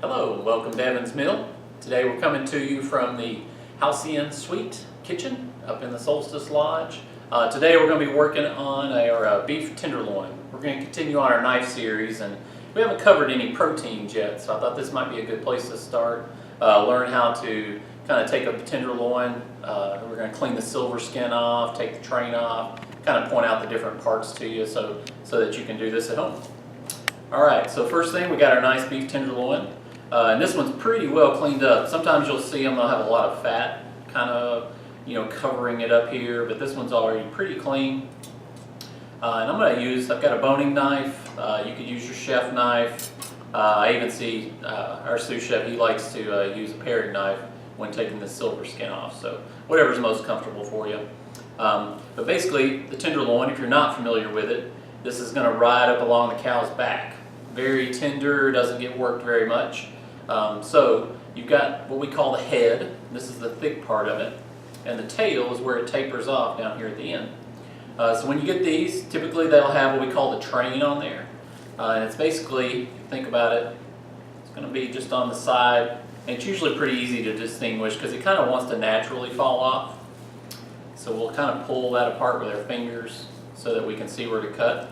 Hello and welcome to Evan's Mill. Today we're coming to you from the Halcyon Suite kitchen up in the Solstice Lodge. Today we're going to be working on our beef tenderloin. We're going to continue on our knife series, and we haven't covered any proteins yet, so I thought this might be a good place to start. Learn how to kind of take up the tenderloin. We're going to clean the silver skin off, take the train off, kind of point out the different parts to you so that you can do this at home. Alright, so first thing, we got our nice beef tenderloin. And this one's pretty well cleaned up. Sometimes you'll see them, they'll have a lot of fat kind of, covering it up here, but this one's already pretty clean. And I'm going to use, I've got a boning knife. You could use your chef knife. I even see our sous chef, he likes to use a paring knife when taking the silver skin off. So whatever's most comfortable for you. But basically, the tenderloin, if you're not familiar with it, this is going to ride up along the cow's back. Very tender, doesn't get worked very much. So you've got what we call the head. This is the thick part of it. And the tail is where it tapers off down here at the end. So when you get these, typically they'll have what we call the train on there. And it's basically, think about it, it's going to be just on the side. And it's usually pretty easy to distinguish because it kind of wants to naturally fall off. So we'll kind of pull that apart with our fingers so that we can see where to cut.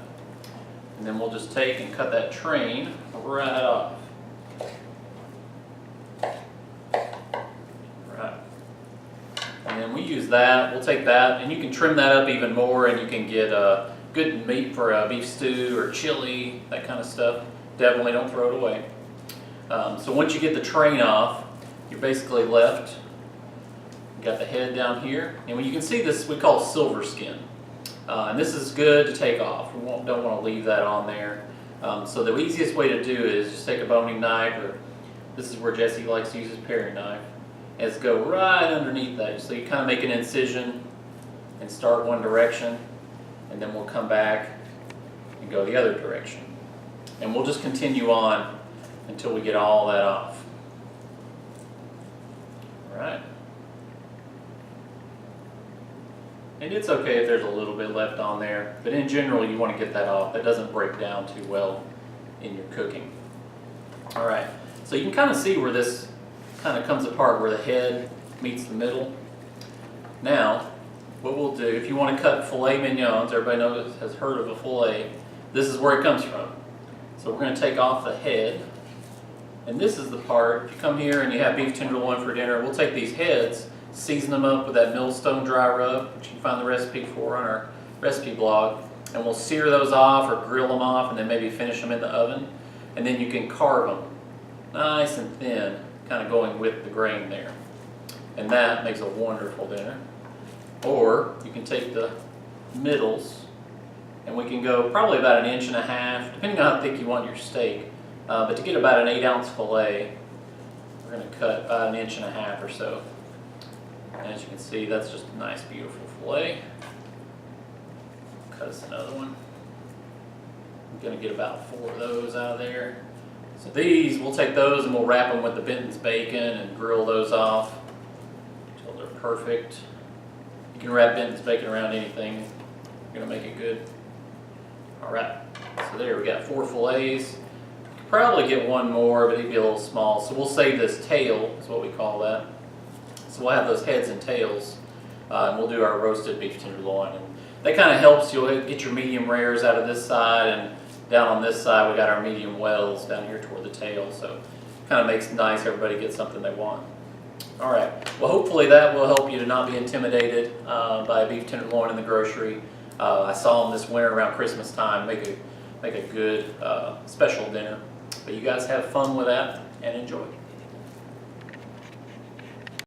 And then we'll just take and cut that train right off. Right. And then we use that, we'll take that, and you can trim that up even more, and you can get good meat for a beef stew or chili, that kind of stuff. Definitely don't throw it away. So once you get the train off, you're basically left. You got the head down here, and when you can see this, we call silver skin. And this is good to take off. We don't want to leave that on there. So the easiest way to do it is just take a boning knife, or this is where Jesse likes to use his paring knife, and just go right underneath that. So you kind of make an incision and start one direction, and then we'll come back and go the other direction. And we'll just continue on until we get all that off. All right. And it's okay if there's a little bit left on there, but in general you want to get that off. That doesn't break down too well in your cooking. Alright, so you can kind of see where this kind of comes apart, where the head meets the middle. Now, what we'll do, if you want to cut filet mignons, everybody has heard of a filet, this is where it comes from. So we're going to take off the head, and this is the part, if you come here and you have beef tenderloin for dinner, we'll take these heads, season them up with that millstone dry rub, which you can find the recipe for on our recipe blog, and we'll sear those off or grill them off and then maybe finish them in the oven, and then you can carve them nice and thin, kind of going with the grain there, and that makes a wonderful dinner. Or you can take the middles, and we can go probably about 1.5 inches, depending on how thick you want your steak, but to get about an 8-ounce filet, we're going to cut about 1.5 inches or so. And as you can see, that's just a nice, beautiful filet. Cut us another one. I'm going to get about 4 of those out of there. So these, we'll take those and we'll wrap them with the Benton's bacon and grill those off until they're perfect. You can wrap Benton's bacon around anything. You're going to make it good. Alright, so there we got 4 fillets. You could probably get one more, but it'd be a little small. So we'll save this tail, is what we call that. So we'll have those heads and tails, and we'll do our roasted beef tenderloin. And that kind of helps. You'll get your medium rares out of this side, and down on this side we got our medium wells down here toward the tail. So it kind of makes it nice. Everybody gets something they want. All right. Well, hopefully that will help you to not be intimidated by a beef tenderloin in the grocery. I saw them this winter around Christmas time. Make a good special dinner. But you guys have fun with that and enjoy.